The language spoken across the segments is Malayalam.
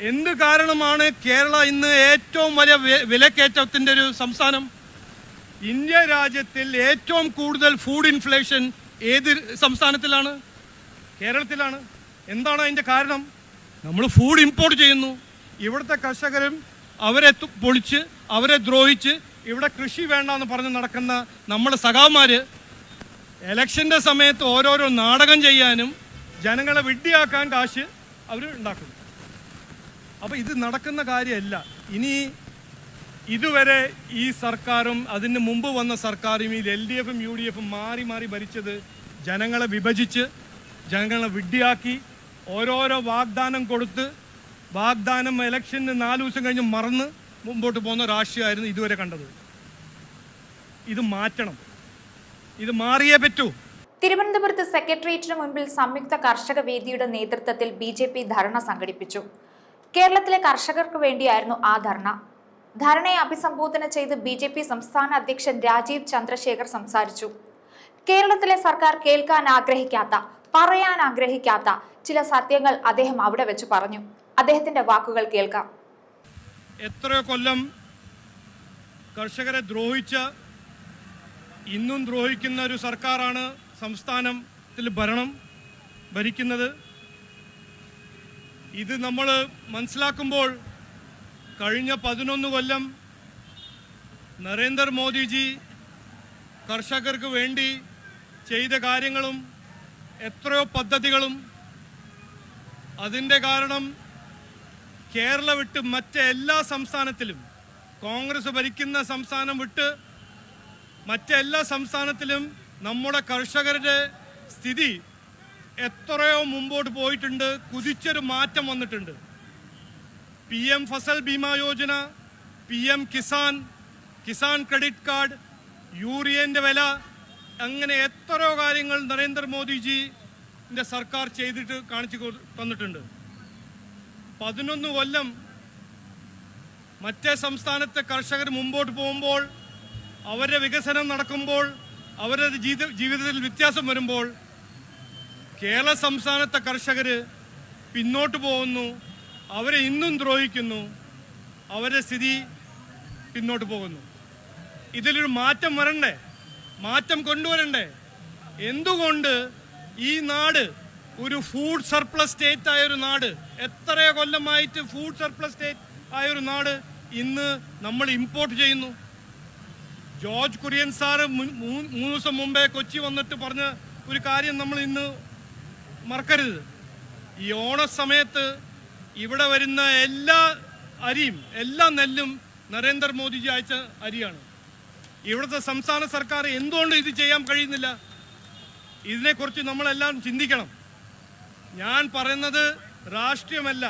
എന്ത് കാരണമാണ് കേരള ഇന്ന് ഏറ്റവും വലിയ വിലക്കയറ്റത്തിൻ്റെ ഒരു സംസ്ഥാനം? ഇന്ത്യ രാജ്യത്തിൽ ഏറ്റവും കൂടുതൽ ഫുഡ് ഇൻഫ്ലേഷൻ ഏത് സംസ്ഥാനത്തിലാണ്? കേരളത്തിലാണ്. എന്താണ് അതിൻ്റെ കാരണം? നമ്മൾ ഫുഡ് ഇമ്പോർട്ട് ചെയ്യുന്നു. ഇവിടുത്തെ കർഷകരും അവരെ പൊളിച്ച് അവരെ ദ്രോഹിച്ച് ഇവിടെ കൃഷി വേണ്ടെന്ന് പറഞ്ഞ് നടക്കുന്ന നമ്മുടെ സഖാമാർ ഇലക്ഷൻ്റെ സമയത്ത് ഓരോരോ നാടകം ചെയ്യാനും ജനങ്ങളെ വിഡ്ഢിയാക്കാൻ കാശ് അവർ ഉണ്ടാക്കുന്നു. അപ്പോൾ ഇത് നടക്കുന്ന കാര്യമല്ല. ഇനി ഇതുവരെ ഈ സർക്കാരും അതിന് മുമ്പ് വന്ന സർക്കാരും ഈ LDF UDF മാറി മാറി ഭരിച്ചത് ജനങ്ങളെ വിഭജിച്ച് ജനങ്ങളെ വിഡ്ഢിയാക്കി ഓരോരോ വാഗ്ദാനം കൊടുത്ത് വാഗ്ദാനം ഇലക്ഷന് 4 ദിവസം കഴിഞ്ഞ് മറന്ന് മുമ്പോട്ട് പോകുന്ന രാഷ്ട്രീയമായിരുന്നു ഇതുവരെ കണ്ടത്. ഇത് മാറ്റണം. ഇത് മാറിയേ പറ്റൂ. തിരുവനന്തപുരത്ത് സെക്രട്ടേറിയറ്റിന് മുൻപിൽ സംയുക്ത കർഷക വേദിയുടെ നേതൃത്വത്തിൽ BJP ധർണ സംഘടിപ്പിച്ചു. കേരളത്തിലെ കർഷകർക്ക് വേണ്ടിയായിരുന്നു ആ ധർണ. ധർണയെ അഭിസംബോധന ചെയ്ത് BJP സംസ്ഥാന അധ്യക്ഷൻ രാജീവ് ചന്ദ്രശേഖർ സംസാരിച്ചു. കേരളത്തിലെ സർക്കാർ കേൾക്കാൻ ആഗ്രഹിക്കാത്ത, പറയാൻ ആഗ്രഹിക്കാത്ത ചില സത്യങ്ങൾ അദ്ദേഹം അവിടെ വെച്ച് പറഞ്ഞു. അദ്ദേഹത്തിന്റെ വാക്കുകൾ കേൾക്കാം. എത്രയോ കൊല്ലം കർഷകരെ ദ്രോഹിച്ച, ഇന്നും ദ്രോഹിക്കുന്ന ഒരു സർക്കാരാണ് സംസ്ഥാനത്തിൽ ഭരിക്കുന്നത്. ഇത് നമ്മൾ മനസ്സിലാക്കുമ്പോൾ കഴിഞ്ഞ 11 കൊല്ലം നരേന്ദ്രമോദിജി കർഷകർക്ക് വേണ്ടി ചെയ്ത കാര്യങ്ങളും എത്രയോ പദ്ധതികളും, അതിൻ്റെ കാരണം കേരള വിട്ട് മറ്റെല്ലാ സംസ്ഥാനത്തിലും, കോൺഗ്രസ് ഭരിക്കുന്ന സംസ്ഥാനം വിട്ട് മറ്റെല്ലാ സംസ്ഥാനത്തിലും നമ്മുടെ കർഷകരുടെ സ്ഥിതി എത്രയോ മുമ്പോട്ട് പോയിട്ടുണ്ട്. കുതിച്ചൊരു മാറ്റം വന്നിട്ടുണ്ട്. PM Fasal Bima Yojana, PM Kisan credit card, യൂറിയൻ്റെ വില, അങ്ങനെ എത്രയോ കാര്യങ്ങൾ നരേന്ദ്രമോദിജിൻ്റെ സർക്കാർ ചെയ്തിട്ട് കാണിച്ചു തന്നിട്ടുണ്ട്. 11 കൊല്ലം മറ്റേ സംസ്ഥാനത്തെ കർഷകർ മുമ്പോട്ട് പോകുമ്പോൾ, അവരുടെ വികസനം നടക്കുമ്പോൾ, അവരുടെ ജീവിതത്തിൽ വ്യത്യാസം വരുമ്പോൾ കേരള സംസ്ഥാനത്തെ കർഷകർ പിന്നോട്ട് പോകുന്നു. അവരെ ഇന്നും ദ്രോഹിക്കുന്നു. അവരുടെ സ്ഥിതി പിന്നോട്ട് പോകുന്നു. ഇതിലൊരു മാറ്റം വരണ്ടേ? മാറ്റം കൊണ്ടുവരണ്ടേ? എന്തുകൊണ്ട് ഈ നാട് ഒരു ഫുഡ് സർപ്ലസ് സ്റ്റേറ്റ് ആയൊരു നാട്, എത്രയോ കൊല്ലമായിട്ട് ഫുഡ് സർപ്ലസ് സ്റ്റേറ്റ് ആയൊരു നാട് ഇന്ന് നമ്മൾ ഇമ്പോർട്ട് ചെയ്യുന്നു? ജോർജ് കുര്യൻ സാറ് 3 ദിവസം മുമ്പേ കൊച്ചി വന്നിട്ട് പറഞ്ഞ ഒരു കാര്യം നമ്മൾ ഇന്ന് മറക്കരുത്. ഈ ഓണസമയത്ത് ഇവിടെ വരുന്ന എല്ലാ അരിയും, എല്ലാ നെല്ലും നരേന്ദ്രമോദിജി അയച്ച അരിയാണ്. ഇവിടുത്തെ സംസ്ഥാന സർക്കാർ എന്തുകൊണ്ട് ഇത് ചെയ്യാൻ കഴിയുന്നില്ല? ഇതിനെക്കുറിച്ച് നമ്മളെല്ലാം ചിന്തിക്കണം. ഞാൻ പറയുന്നത് രാഷ്ട്രീയമല്ല,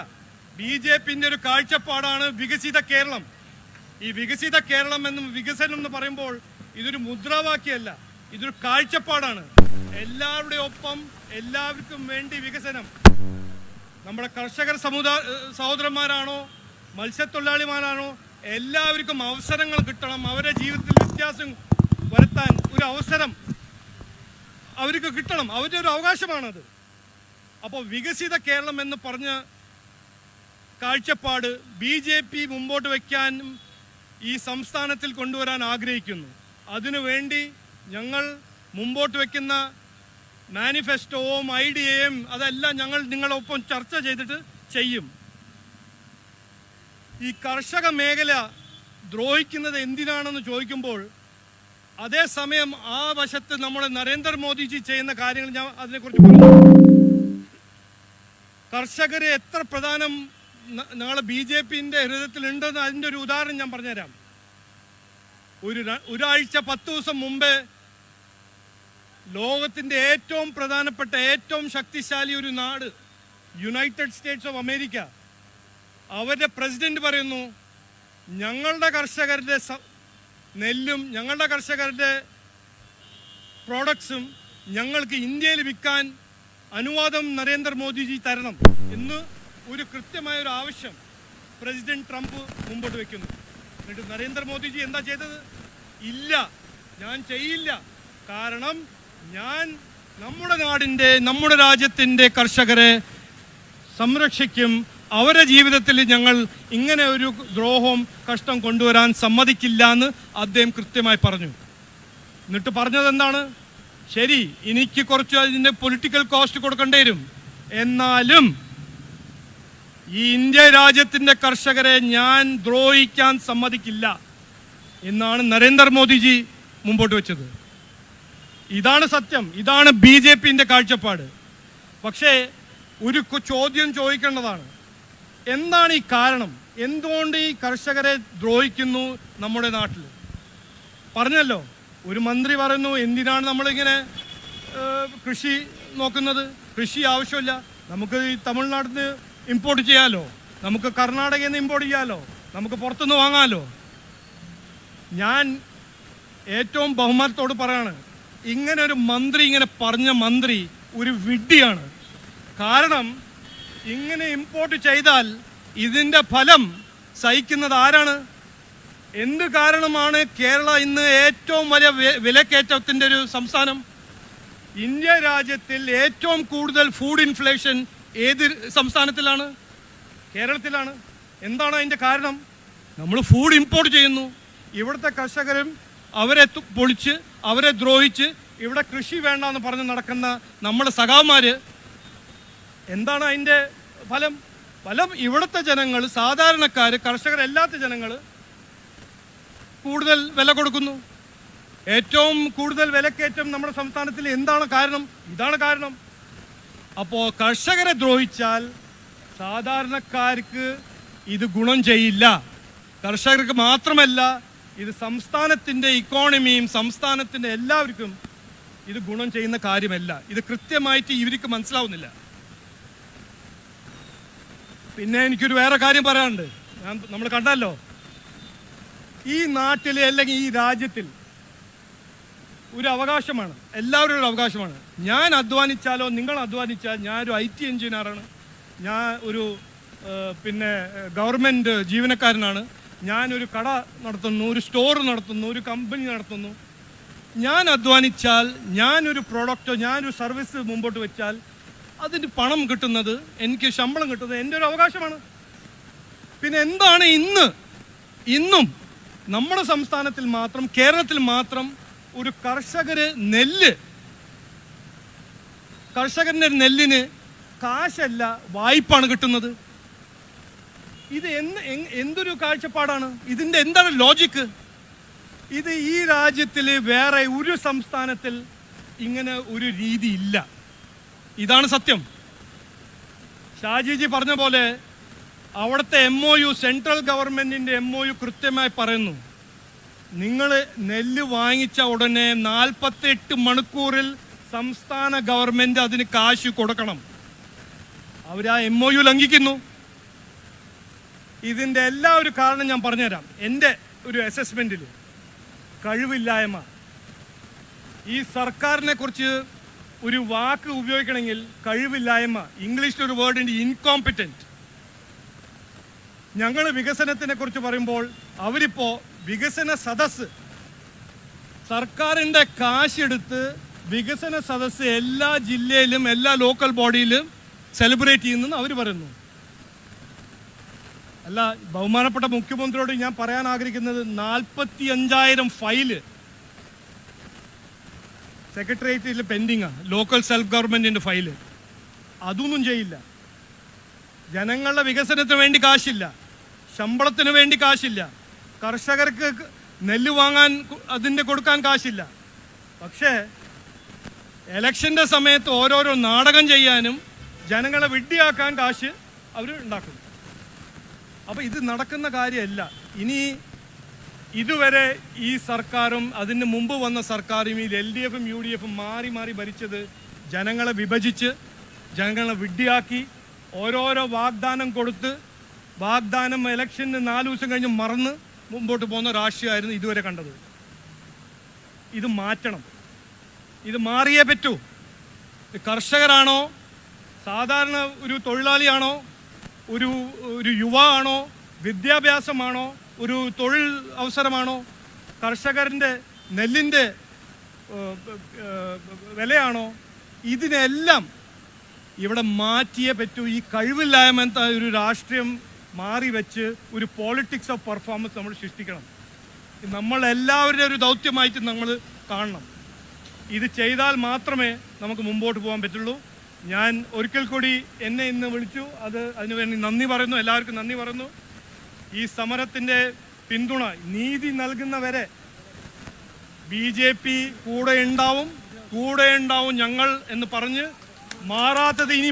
BJPൻ്റെ ഒരു കാഴ്ചപ്പാടാണ് വികസിത കേരളം. ഈ വികസിത കേരളം എന്നും വികസനം എന്ന് പറയുമ്പോൾ ഇതൊരു മുദ്രാവാക്യമല്ല, ഇതൊരു കാഴ്ചപ്പാടാണ്. എല്ലാവരുടെയും ഒപ്പം, എല്ലാവർക്കും വേണ്ടി വികസനം. നമ്മുടെ കർഷകർ സഹോദരന്മാരാണോ, മത്സ്യത്തൊഴിലാളിമാരാണോ, എല്ലാവർക്കും അവസരങ്ങൾ കിട്ടണം. അവരുടെ ജീവിതത്തിൽ വ്യത്യാസം വരുത്താൻ ഒരു അവസരം അവർക്ക് കിട്ടണം. അവരുടെ ഒരു അവകാശമാണത്. അപ്പോൾ വികസിത കേരളം എന്ന് പറഞ്ഞ കാഴ്ചപ്പാട് BJP മുമ്പോട്ട് വയ്ക്കാനും ഈ സംസ്ഥാനത്തിൽ കൊണ്ടുവരാൻ ആഗ്രഹിക്കുന്നു. അതിനുവേണ്ടി ഞങ്ങൾ മുമ്പോട്ട് വയ്ക്കുന്ന മാനിഫെസ്റ്റോവും ഐഡിയയും അതെല്ലാം ഞങ്ങൾ നിങ്ങളൊപ്പം ചർച്ച ചെയ്തിട്ട് ചെയ്യും. ഈ കർഷക മേഖല ദ്രോഹിക്കുന്നത് എന്തിനാണെന്ന് ചോദിക്കുമ്പോൾ, അതേസമയം ആ വശത്ത് നമ്മുടെ നരേന്ദ്രമോദിജി ചെയ്യുന്ന കാര്യങ്ങൾ ഞാൻ അതിനെക്കുറിച്ച് പറഞ്ഞു. കർഷകരെ എത്ര പ്രധാനം ഞങ്ങളെ BJPൻ്റെ ഹൃദയത്തിലുണ്ടെന്ന് അതിൻ്റെ ഒരു ഉദാഹരണം ഞാൻ പറഞ്ഞുതരാം. ഒരാഴ്ച 10 ദിവസം മുമ്പേ ലോകത്തിൻ്റെ ഏറ്റവും പ്രധാനപ്പെട്ട, ഏറ്റവും ശക്തിശാലി ഒരു നാട്, യുണൈറ്റഡ് സ്റ്റേറ്റ്സ് ഓഫ് അമേരിക്ക, അവരുടെ പ്രസിഡന്റ് പറയുന്നു, ഞങ്ങളുടെ കർഷകരുടെ നെല്ലും ഞങ്ങളുടെ കർഷകരുടെ പ്രോഡക്ട്സും ഞങ്ങൾക്ക് ഇന്ത്യയിൽ വിൽക്കാൻ അനുവാദം നരേന്ദ്രമോദിജി തരണം എന്ന് ഒരു കൃത്യമായൊരു ആവശ്യം പ്രസിഡന്റ് ട്രംപ് മുമ്പോട്ട് വയ്ക്കുന്നു. എന്നിട്ട് നരേന്ദ്രമോദിജി എന്താ ചെയ്തത്? ഇല്ല, ഞാൻ ചെയ്യില്ല. കാരണം ഞാൻ നമ്മുടെ നാടിൻ്റെ, നമ്മുടെ രാജ്യത്തിൻ്റെ കർഷകരെ സംരക്ഷിക്കും, അവരുടെ ജീവിതത്തിൽ ഞങ്ങൾ ഇങ്ങനെ ഒരു ദ്രോഹവും കഷ്ടം കൊണ്ടുവരാൻ സമ്മതിക്കില്ല എന്ന് അദ്ദേഹം കൃത്യമായി പറഞ്ഞു. എന്നിട്ട് പറഞ്ഞത് എന്താണ്? ശരി, എനിക്ക് കുറച്ച് അതിൻ്റെ പൊളിറ്റിക്കൽ കോസ്റ്റ് കൊടുക്കേണ്ടി വരും, എന്നാലും ഈ ഇന്ത്യ രാജ്യത്തിൻ്റെ കർഷകരെ ഞാൻ ദ്രോഹിക്കാൻ സമ്മതിക്കില്ല എന്നാണ് നരേന്ദ്രമോദിജി മുമ്പോട്ട് വെച്ചത്. ഇതാണ് സത്യം, ഇതാണ് BJPന്റെ കാഴ്ചപ്പാട്. പക്ഷേ ഒരു ചോദ്യം ചോദിക്കേണ്ടതാണ്, എന്താണ് ഈ കാരണം? എന്തുകൊണ്ട് ഈ കർഷകരെ ദ്രോഹിക്കുന്നു നമ്മുടെ നാട്ടിൽ? പറഞ്ഞല്ലോ, ഒരു മന്ത്രി പറയുന്നു എന്തിനാണ് നമ്മളിങ്ങനെ കൃഷി നോക്കുന്നത്? കൃഷി ആവശ്യമില്ല, നമുക്ക് ഈ തമിഴ്നാട്ടിൽ നിന്ന് ഇമ്പോർട്ട് ചെയ്യാലോ, നമുക്ക് കർണാടകയിൽ നിന്ന് ഇമ്പോർട്ട് ചെയ്യാലോ, നമുക്ക് പുറത്തുനിന്ന് വാങ്ങാമല്ലോ. ഞാൻ ഏറ്റവും ബഹുമാനത്തോട് പറയാണ്, ഇങ്ങനെ ഒരു മന്ത്രി, ഇങ്ങനെ പറഞ്ഞ മന്ത്രി ഒരു വിഡ്ഢിയാണ്. കാരണം ഇങ്ങനെ ഇമ്പോർട്ട് ചെയ്താൽ ഇതിൻ്റെ ഫലം സഹിക്കുന്നത് ആരാണ്? എന്ത് കാരണമാണ് കേരള ഇന്ന് ഏറ്റവും വലിയ വിലക്കയറ്റത്തിൻ്റെ ഒരു സംസ്ഥാനം? ഇന്ത്യ രാജ്യത്തിൽ ഏറ്റവും കൂടുതൽ ഫുഡ് ഇൻഫ്ലേഷൻ ഏത് സംസ്ഥാനത്തിലാണ്? കേരളത്തിലാണ്. എന്താണ് അതിൻ്റെ കാരണം? നമ്മൾ ഫുഡ് ഇമ്പോർട്ട് ചെയ്യുന്നു. ഇവിടുത്തെ കർഷകരും അവരെ പൊളിച്ച്, അവരെ ദ്രോഹിച്ച്, ഇവിടെ കൃഷി വേണ്ടെന്ന് പറഞ്ഞ് നടക്കുന്ന നമ്മുടെ സഖാമാർ, എന്താണ് അതിൻ്റെ ഫലം? ഇവിടുത്തെ ജനങ്ങൾ, സാധാരണക്കാർ, കർഷകരല്ലാത്ത ജനങ്ങൾ കൂടുതൽ വില കൊടുക്കുന്നു. ഏറ്റവും കൂടുതൽ വിലക്കയറ്റം നമ്മുടെ സംസ്ഥാനത്തിൽ എന്താണ് കാരണം? ഇതാണ് കാരണം. അപ്പോൾ കർഷകരെ ദ്രോഹിച്ചാൽ സാധാരണക്കാർക്ക് ഇത് ഗുണം ചെയ്യില്ല. കർഷകർക്ക് മാത്രമല്ല, ഇത് സംസ്ഥാനത്തിൻ്റെ ഇക്കോണമിയും സംസ്ഥാനത്തിൻ്റെ എല്ലാവർക്കും ഇത് ഗുണം ചെയ്യുന്ന കാര്യമല്ല. ഇത് കൃത്യമായിട്ട് ഇവർക്ക് മനസ്സിലാവുന്നില്ല. പിന്നെ എനിക്കൊരു വേറെ കാര്യം പറയാനുണ്ട്. നമ്മൾ കണ്ടല്ലോ, ഈ നാട്ടിൽ അല്ലെങ്കിൽ ഈ രാജ്യത്തിൽ ഒരു അവകാശമാണ്, എല്ലാവരും ഒരു അവകാശമാണ്. ഞാൻ അധ്വാനിച്ചാലോ നിങ്ങൾ അധ്വാനിച്ചാൽ, ഞാനൊരു IT എഞ്ചിനീയറാണ്, ഞാൻ ഒരു ഗവൺമെൻറ് ജീവനക്കാരനാണ്, ഞാനൊരു കട നടത്തുന്നു, ഒരു സ്റ്റോർ നടത്തുന്നു, ഒരു കമ്പനി നടത്തുന്നു. ഞാൻ അധ്വാനിച്ചാൽ, ഞാനൊരു പ്രോഡക്റ്റോ ഞാനൊരു സർവീസ് മുമ്പോട്ട് വെച്ചാൽ അതിന് പണം കിട്ടുന്നത്, എനിക്ക് ശമ്പളം കിട്ടുന്നത് എൻ്റെ ഒരു അവകാശമാണ്. പിന്നെ എന്താണ് ഇന്നും നമ്മുടെ സംസ്ഥാനത്തിൽ മാത്രം, കേരളത്തിൽ മാത്രം ഒരു കർഷകരുടെ നെല്ലിന് കാശല്ല, വായ്പാണ് കിട്ടുന്നത്? ഇത് എന്തൊരു കാഴ്ചപ്പാടാണ്? ഇതിൻ്റെ എന്താണ് ലോജിക്ക്? ഇത് ഈ രാജ്യത്തിൽ വേറെ ഒരു സംസ്ഥാനത്തിൽ ഇങ്ങനെ ഒരു രീതി ഇല്ല. ഇതാണ് സത്യം. ഷാജിജി പറഞ്ഞ പോലെ അവിടുത്തെ MOU, സെൻട്രൽ ഗവൺമെൻറ്റിൻ്റെ MOU കൃത്യമായി പറയുന്നു, നിങ്ങൾ നെല്ല് വാങ്ങിച്ച ഉടനെ 48 മണിക്കൂറിൽ സംസ്ഥാന ഗവൺമെൻറ് അതിന് കാശ് കൊടുക്കണം. അവർ ആ MOU ലംഘിക്കുന്നു. ഇതിൻ്റെ എല്ലാ ഒരു കാരണം ഞാൻ പറഞ്ഞുതരാം. എൻ്റെ ഒരു അസസ്മെൻറ്റിൽ കഴിവില്ലായ്മ. ഈ സർക്കാരിനെ കുറിച്ച് ഒരു വാക്ക് ഉപയോഗിക്കണമെങ്കിൽ കഴിവില്ലായ്മ, ഇംഗ്ലീഷിലൊരു വേർഡുണ്ട്, ഇൻകോമ്പിറ്റൻറ്റ്. ഞങ്ങൾ വികസനത്തിനെ കുറിച്ച് പറയുമ്പോൾ അവരിപ്പോൾ വികസന സദസ്സ്, സർക്കാരിൻ്റെ കാശെടുത്ത് വികസന സദസ്സ് എല്ലാ ജില്ലയിലും എല്ലാ ലോക്കൽ ബോഡിയിലും സെലിബ്രേറ്റ് ചെയ്യുന്നെന്ന് അവർ പറയുന്നു. അല്ല, ബഹുമാനപ്പെട്ട മുഖ്യമന്ത്രിയോട് ഞാൻ പറയാൻ ആഗ്രഹിക്കുന്നത്, 45,000 ഫയല് സെക്രട്ടേറിയറ്റിൽ പെൻഡിങ്ങാണ്, ലോക്കൽ സെൽഫ് ഗവൺമെൻറ്റിൻ്റെ ഫയല്. അതൊന്നും ചെയ്യില്ല. ജനങ്ങളുടെ വികസനത്തിന് വേണ്ടി കാശില്ല, ശമ്പളത്തിന് വേണ്ടി കാശില്ല, കർഷകർക്ക് നെല്ല് വാങ്ങാൻ അതിൻ്റെ കൊടുക്കാൻ കാശില്ല. പക്ഷേ എലക്ഷൻ്റെ സമയത്ത് ഓരോരോ നാടകം ചെയ്യാനും ജനങ്ങളെ വിഡ്ഢിയാക്കാൻ കാശ് അവർ ഉണ്ടാക്കുന്നു. അപ്പോൾ ഇത് നടക്കുന്ന കാര്യമല്ല. ഇനി ഇതുവരെ ഈ സർക്കാരും അതിന് മുമ്പ് വന്ന സർക്കാരും, ഈ LDFും UDFും മാറി മാറി ഭരിച്ചത് ജനങ്ങളെ വിഭജിച്ച്, ജനങ്ങളെ വിഡ്ഢിയാക്കി, ഓരോരോ വാഗ്ദാനം കൊടുത്ത്, വാഗ്ദാനം ഇലക്ഷന് 4 ദിവസം കഴിഞ്ഞ് മറന്ന് മുമ്പോട്ട് പോകുന്ന രാഷ്ട്രീയമായിരുന്നു ഇതുവരെ കണ്ടത്. ഇത് മാറ്റണം. ഇത് മാറിയേ പറ്റൂ. കർഷകരാണോ, സാധാരണ ഒരു തൊഴിലാളിയാണോ, ഒരു യുവാവാണോ, വിദ്യാഭ്യാസമാണോ, ഒരു തൊഴിൽ അവസരമാണോ, കർഷകരുടെ നെല്ലിൻ്റെ വിലയാണോ, ഇതിനെല്ലാം ഇവിടെ മാറ്റിയേ പറ്റൂ. ഈ കഴിവില്ലായ്മ ഒരു രാഷ്ട്രീയം മാറി വെച്ച് ഒരു പോളിറ്റിക്സ് ഓഫ് പെർഫോമൻസ് നമ്മൾ സൃഷ്ടിക്കണം. നമ്മളെല്ലാവരുടെ ഒരു ദൗത്യമായിട്ട് നമ്മൾ കാണണം. ഇത് ചെയ്താൽ മാത്രമേ നമുക്ക് മുമ്പോട്ട് പോകാൻ പറ്റുള്ളൂ. ഞാൻ ഒരിക്കൽ കൂടി എന്നെ ഇന്ന് വിളിച്ചു, അതിനുവേണ്ടി നന്ദി പറയുന്നു, എല്ലാവർക്കും നന്ദി പറയുന്നു. ഈ സമരത്തിൻ്റെ പിന്തുണ നീതി നൽകുന്നവരെ BJP കൂടെ ഉണ്ടാവും ഞങ്ങൾ എന്ന് പറഞ്ഞ് മാറാത്തത് ഇനി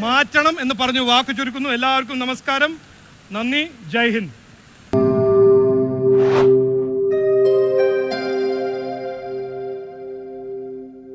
മാറ്റണം എന്ന് പറഞ്ഞ് വാക്ക് ചുരുക്കുന്നു. എല്ലാവർക്കും നമസ്കാരം, നന്ദി, ജയ് ഹിന്ദ്.